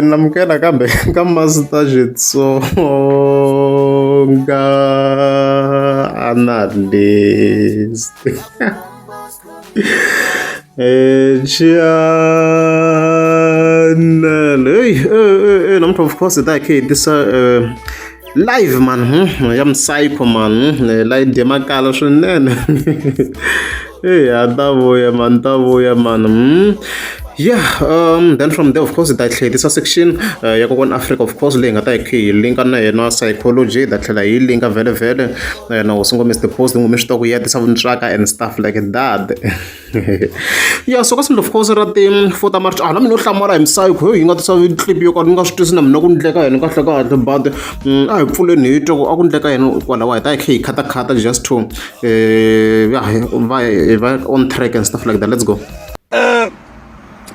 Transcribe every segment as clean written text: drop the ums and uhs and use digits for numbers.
Namkela kambe ka Master Xitsonga analyst. Channel. Hey, of course, that kid, this live man, I'm psycho man, like demakala swinene. Hey, adavuya man. Yeah, then from there, of course, that this a section, Yakon Africa, of course, link at link on psychology, that link a very, no, single Mr. Post, we had this tracker and stuff like that. Yeah, so of course, at the for the march, I'm not I'm psycho, you got some clip you got no students, I'm not going to got but I fully need to, I wouldn't like what I kata just to, on track and stuff like that. Let's go.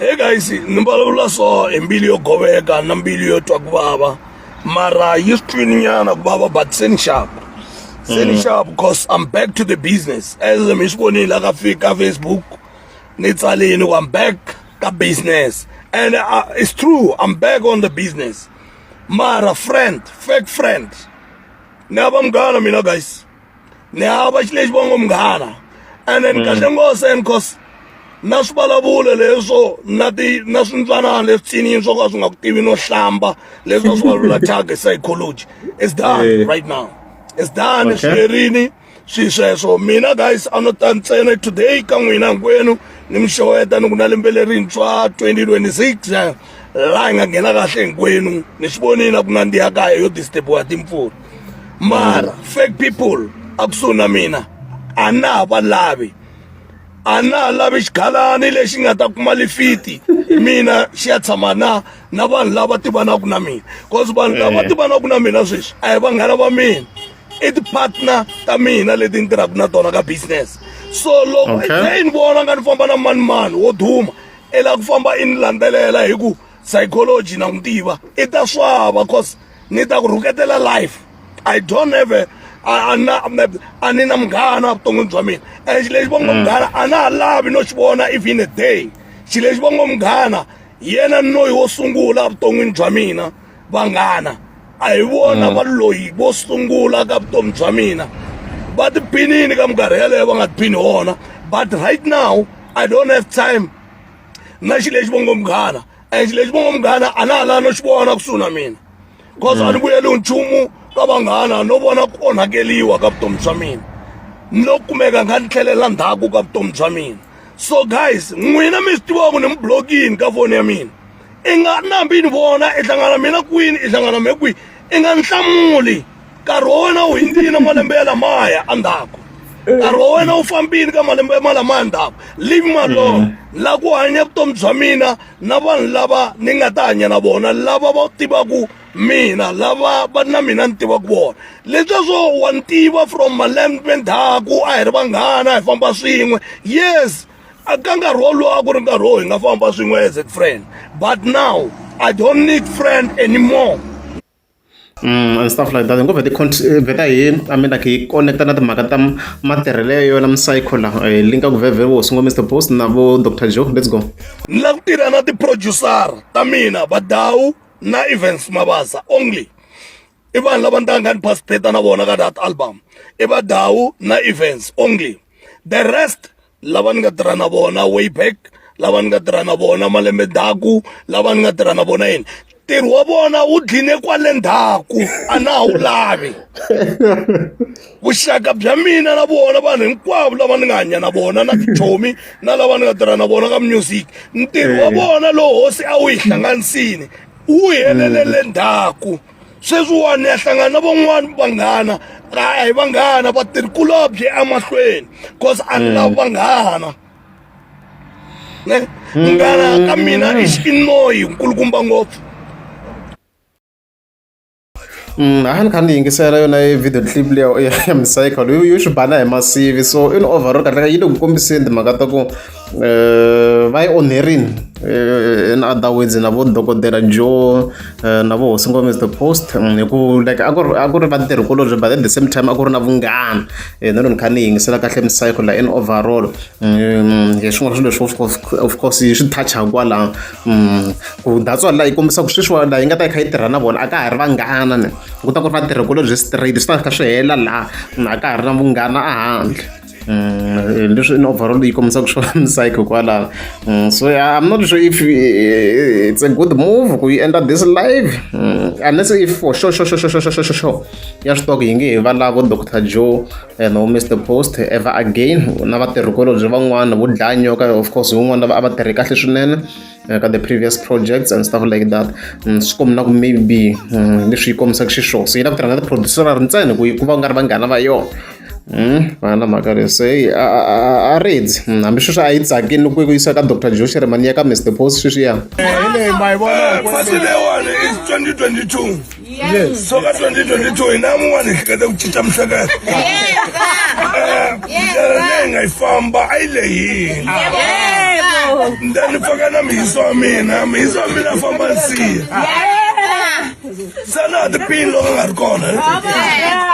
Hey guys, nimbalula so embilio goveka na mbilio twakubaba mara history nyana kubaba but send sharp because I'm back to the business as misboni la ka Facebook nitsalini I'm back ka business and it's true I'm back on the business mara fake friend naba mngana mina guys naba chilezi bongo mngana and then kahle ngoseni cause nasibalabule leso nasinzana lesithini sokwazi ngakutivi nohlamba leso sibalula target psychology it's done right now it's done siyerini siseso mina guys anotantsene today ka n'wina kwenu nimxeweta ni ku na lembe lerintshwa 2026 la nga nghena kahle hinkwenu ni swi vonile ku nandziha kaya yo disturbiwa timpfula mara fake people a kusuhi na mina a na ha va lavi ana lavi xighalani lexi nga ta kuma lifiti mina xi ya tshama na vanhu lava tivanaku na mina cause vanhu lava tivanaku na mina sweswi a hi vanghana va mina i ti-partner ta mina leti ni tirhaka na tona ka business so loko ni vona nga ni famba na mani wo duma i lava ku famba i ni landzelela hi ku psychology na n'wi tiva i ta swava cause ni ta ku rhuketela life I don't have a ni na munghana vuton'wini bya mina and xilexi va ngo munghana a na ha lavi no xi vona even a day xilexi va ngo munghana yena noyi wo sungula vuton'wini bya mina vanghana a hi vona va loyi vo sungula ka vutomi bya mina va tiphinini ka minkarhi yaleyo va nga tiphini wona but right now I don't have time na xilexi va ngo munghana and xilexi va ngo munghana a na ha lavi no xi vona kusuhi na mina cause a ni vuyeli nchumu ka vanghana no vona ku onhakeliwa ka vutomi bya mina no kumeka nga ni tlhelela ndzhaku ka vutomi bya mina so guys n'wina mi swi tiva ku ni mi blokini ka foni ya mina i nga nambi ni vona i hlangana mina kwini i hlangana me kwihi i nga ni hlamuli nkarhi wa wena wu hindzini malembe ya lamaya endzhaku nkarhi wa wena wu fambini ka malembe malamaya ndzhaku leave me alone la ku hanya vutomi bya mina na vanhu lava ni nga ta hanya na vona lava va tivaku mina lava va na mina ni tivaka vona leswaswo wa ni tiva from malembe ndzhaku a hi ri vanghana hi famba swin'we yes ka nkarhi wolowo a ku ri nkarhi wo hi nga famba swin'we as a friend but now I don't need friend anymore and stuff like that. Ngo veta hi I mean like hi connecta na timhaka ta matirhelo ya yona psycho la link ku veve wo sungo Mr Post na vo Dr Joe. Let's go. Ni la ku tirha na ti-producer ta mina Badawu na Events Mabasa only i vanhu lava ni nga ni participate na vona ka that album i Badawu na Events only the rest lava ni nga tirha na vona way back lava ni nga tirha na vona malembe ndzhaku lava ni nga tirha na vona yini ntirho wa vona wu dline kwale ndzhaku a na ha wu lavi vuxaka bya mina na vona vanhu hinkwavo lava ni nga hanya na vona na tichomi na lava ni nga tirha na vona ka music ntirho wa vona lowu hosi a wu hi hlanganisini wu helelele ndzhaku sweswiwani ya hlangana na van'wani vanghana a hi vanghana vatirhikulobye emahlweni cause a ni lava vanghana ne munghana ka mina i xinoyi nkulukumba ngopfu a ni kha ni yingisela yona video clip leya ya psycho you should bana hi masivi so in overall kahle yi le ku kombiseni timhaka ta ku va yi onherini in other words na vo dokodela Joe na vo hosi ngoma Mr Post hi ku like a ku ri vatirhikulobye but at the same time a ku ri na vunghana na loko ni kha ni yingisela kahle misayiko la in overall hi swin'wana swilo leswi of course yi swi toucha kwala ku that's why la yi kombisa ku sweswiwa la yi nga ta yi kha yi tirha na vona a ka ha ri vanghana ne ku ta ku ri vatirhikulobye straight swi ta kha swi hela la a ka ha ri na vunghana a handle leswi in overall yi kombisa ku swona misayiko kwala so yeah, I'm not sure if it's a good move ku yi endla this live unless if for sure ya swi tiva ku yi nge he va lavo Dr Joe no Mr Post ever again na vatirhikulobye van'wana vo dlaya nyoka of course wun'wana a va tirhi kahle swinene ka the previous projects and stuff like that swi komba ku maybe leswi yi kombisaka xiswona so yi lava ku tirha na ti-producer ntsena ku va nga ri vanghana va yona vana mhaka leso a redzi hambi sweswi a yi tsakini ku yi yisa ka Dr Joe Shirimani ya ka Mr Post sweswiya Fasi leyiwani is 2022 so ka 2022 hi na mun'wana hi hleketa ku cinca mihleketo ndlela leyi nga yi famba a yi lehini then ni faka na mihiso wa mina famba nsiya sana tipini loko nga ri kona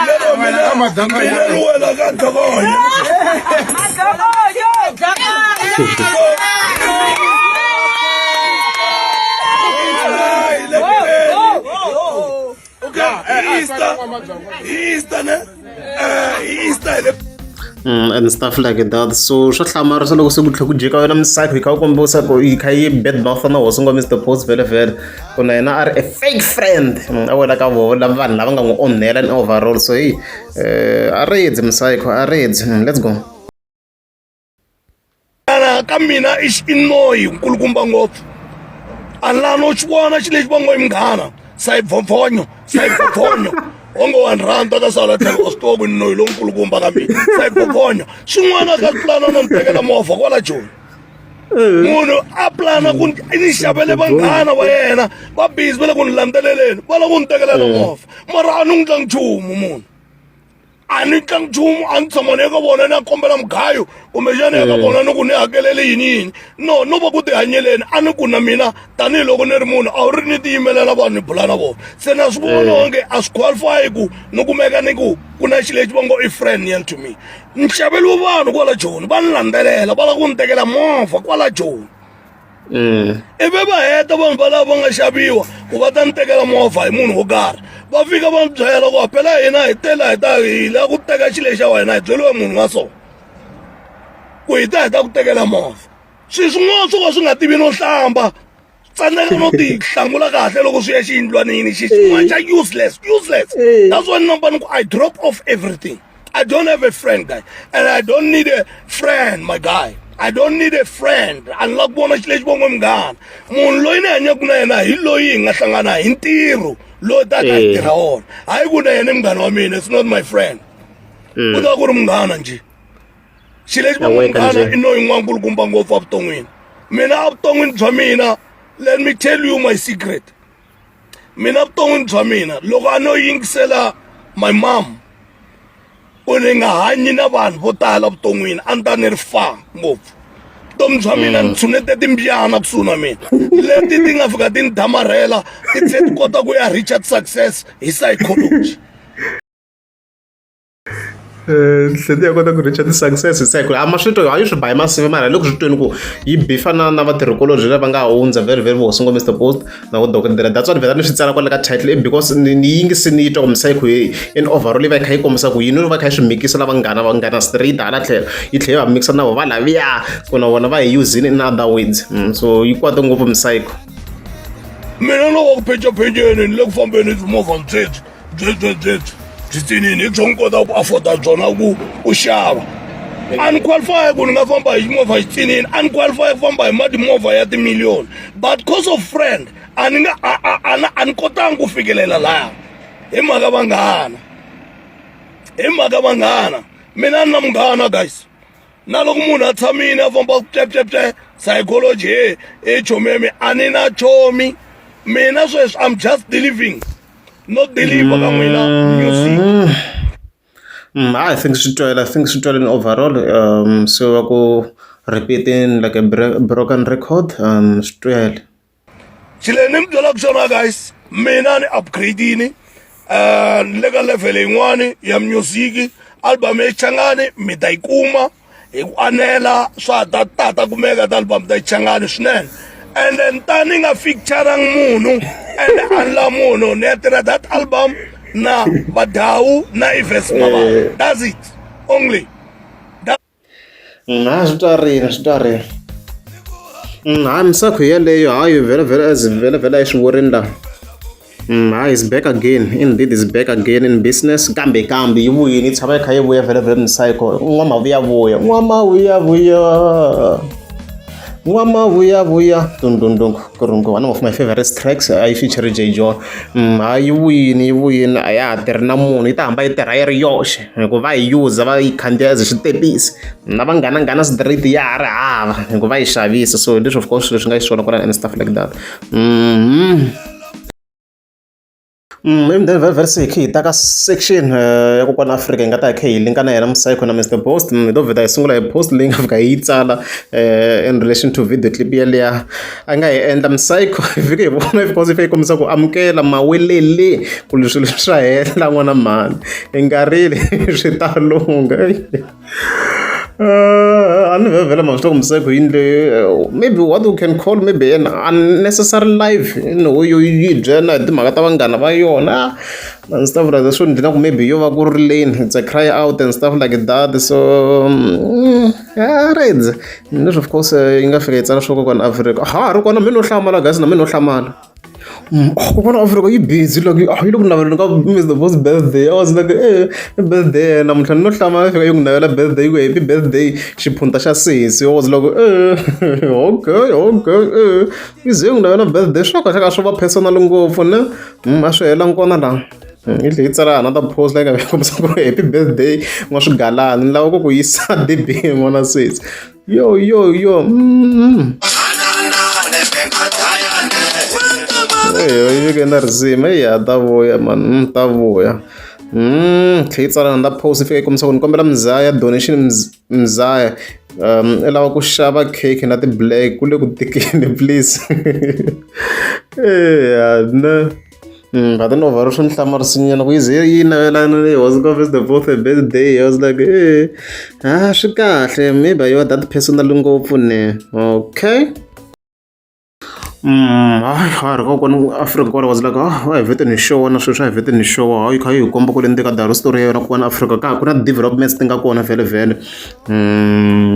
lero mina ni wela ka Dokonyo and stuff like that so swa hlamarisa loko se ku tlhe ku jeka wena misayiko yi kha u kombisa ku yi kha yi bad mouth na hosi ngoma Mr Post vele ku na yena a ri a fake friend a wela ka vona vanhu lava nga n'wi onhela in overall so hey a redzi misayiko a redzi let's go ka mina i xinoyi nkulukumba ngopfu a ni lava no xi vona xi lexi va ngo i munghana sayibvophonyo onge wa ni rhandza ka sala tlhelo wa swi tiva ku ni noyi lonkulukumba ka mina sayibvophonyo xin'wana ka pulana no ni tekela movha kwala Joni munhu a pulana ku ni xavele vanghana va yena va busy va le ku ni landzeleleni va lava ku ni tekelela movha mara a ni n'wi tlangi nchumu munhu a ni tlangi nchumu a ni tshama ni ya ka vona ni ya kombela mugayo kumbexana ya ka vona ni ku ni hakelele yini no va ku tihanyeleni a ni ku na mina tanihiloko ni ri munhu a wu ri ni tiyimelela vanhu ni bula na vona se na swi vona onge a swi qualify ku ni kumeka ni ku na xi lexi va ngo i friend near to me ni xaveliwe vanhu kwala Joni va ni landzelela va lava ku ni tekela movha kwala Joni ivi va heta vanhu valava va nga xaviwa ku va ta ni tekela movha hi munhu wo karhi va fika va ni byela ku phela hina hi tela hi la ku teka xi lexi xa wena hi byeliwe munhu wa so ku hi ta ku tekela movha swi swin'wana swo ka swi nga tivi no hlamba tsandzeka no ti hlangula kahle loko swi ya xiyindlwanini xin'wana xa useless that's why number ni ku I drop off everything I don't have a friend guy and I don't need a friend my guy I don't need a friend unlike bona xi lexi von'we munghana munhu loyi ni hanyaka na yena hi loyi hi nga hlangana hi ntirho loyi ta ka hi tirha wona hayi ku na yena munghana wa mina it's not my friend ku ta ku ri munghana njhe xi lexi von'we munghana i noyi n'wana nkulukumba ngopfu evuton'wini mina evuton'wini bya mina let me tell you my secret mina evuton'wini bya mina loko a no yingisela my mom ku ni nga hanyi na vanhu vo tala vuton'wini a ni ta ni ri fa ngopfu vutomi bya mina ni tshunete timbyana kusuhi na mina leti ti nga fika ti ni damarhela ti tlhe ti kota ku ya reach success hi psychology hleti ya kota ku reach ti-success hi psychology ama swi twa a yi swi ba hi masivi mara loko swi tweni ku yi bifa na vatirhikulobye lava nga hundza very hosi ngo Mr Post na ku dokodela that's why ni vheta ni swi tsala kwale ka title because ni yingisi ni yi twa ku misayiko in overall yi va yi kha yi kombisa ku yini va kha yi swi mikisa lava vanghana straight hala tlhelo yi tlhela yi va mikisa na vo va laviya ku na vona va hi usini in other words so yi kwate ngopfu misayiko mina loko ku phenjaphenjeni ni le ku fambeni timovha byebyi byi hi byo ni kota ku afforda byona ku xava a ni qualify ku ni nga famba hi movha xitsinini a ni qualify ku famba hi timovha ya timiliyoni but cause of friend a ni kotanga ku fikelela laya hi mhaka vanghana mina ni na munghana guys na loko munhu a tshamile a famba pye psychology chomemi a ni na chomi mina sweswi I'm just delivering not deliver ka n'wina music I think swi twela in overall so ku repeating like a broken record. Straight. Chile nim jolak guys. Mena ni upgrade ni. Lega level ingwani ya music. Album e changani mitaikuma. Anela swa tata kumeka album da changani snel. And then turning a feature munu and anla munu netra that album na badau na ifes mama. That's it. Only. Story. I'm so clearly, you very sure. Is back again. Indeed, is back again in business. Gambe, you win. It's how I can wear very cycle. Mama, we are warrior. Mama, we are one of my favorite tracks. I feature J. John. You win. I had their namon. It by the rare yosh. Go by use of I can just steppies. Navangana's the yara. Go by Shavis. So, this of course, and stuff like that. Verse key taka section ya kokwana Africa ngata khe linka na yena msayiko na Mr Post ndo veda isungula post link afika yitsala in relation to video clip ya anga endla msayiko ifike ibona because ifike komisa ku amukela mawelele kulisho leswa hela n'wana mani engarile switalunga vela mavito kumseko yindle maybe what you can call maybe an unnecessary life you byela timhaka ta vanghana va yona and stuff like that so ndina ku maybe yo va ku ri lane it's a cry out and stuff like that so right leswi of course yi nga fika yi tsala swo kokwana Africa ri kona mi no hlamala guys na mi no hlamala kokwana Africa yi busy like yi lo ku naveleni ka Mr Boss birthday I was like birthday namuntlha ni no hlamala fika yi ku navela birthday yi ku happy birthday xiphunta xa sesi I was like okay yi ze yi ku navela birthday swa kahle ka swo va personal ngopfu ne a swi hela nkona laha yi tlhe yi tsala another post like a kombisa ku happy birthday n'wa swigalani ni lava ku yisa debut n'wana sesi yo you can resume ya tavuya man tavuya tlhitsala na post fika komisa ku ni kombela mzaya donation mzaya lava ku xava cake na ti black kule ku tikeni please na I don't know why I'm hlamarisinnyana ku yize yi navelana le was go the both birthday I was like swi kahle maybe yo that personal ngopfu ne okay I go Africa was like I vete ni show na sweswi I vete ni show I kha yi komba ku le ndeka daru story ya ku na Africa ka ku na developments tinga kona vele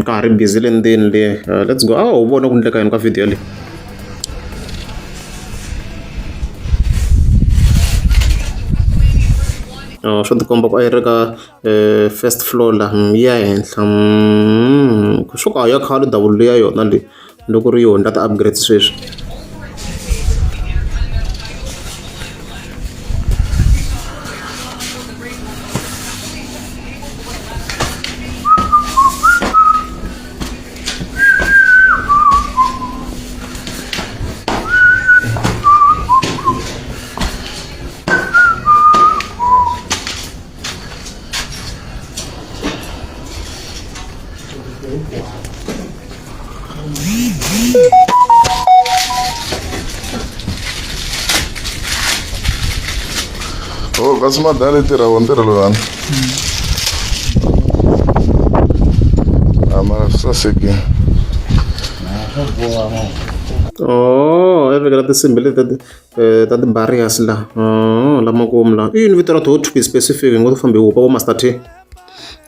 ka ri busy le ndeni le let's go u vona ku ndleka yini ka video le swo ti komba ku a yi ri ka first floor la ya henhla swo ka ya khale double ya yona le loko ri yona ta upgrade sweswi Oh, kasi madali tirha lowani mara saseki I figure tisimbi leti ta ti-barriers la lama komu la i ni vito ra to be specific ngo ti fambe upa vo Master T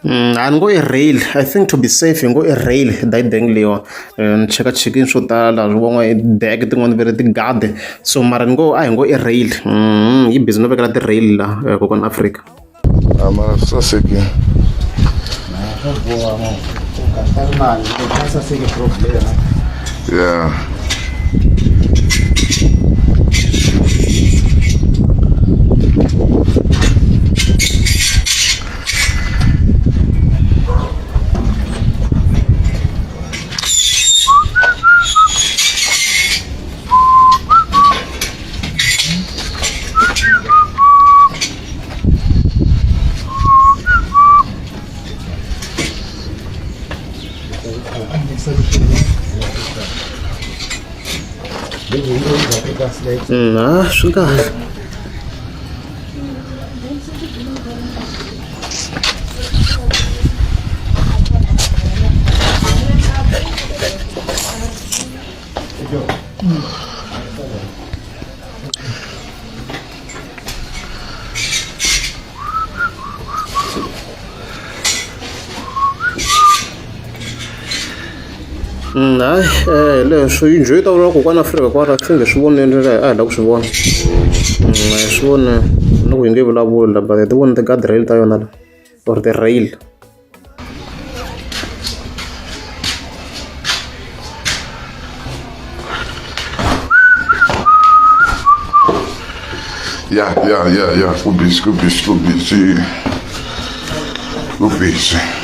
a ni ngo i rail I think to be safe ngo i rail dayideng leyiwa ni cheka chekini swo tala van'wana i dek tin'wana veri ti-guard so mara ni ngo a hi ngo i rail yi busy no vekela ti-rail la kokwana Africa mara saseki yeah swi kahle. Hayi leswo yi enjoy ta vona kokwana Afrika kwala swi nge swi voneni a hi lava ku swi vona. A hi swi voni loko hi nge vulavuli but hi ti voni ti-guardrail ta yona la or ti-rail. Yeah. Go busy.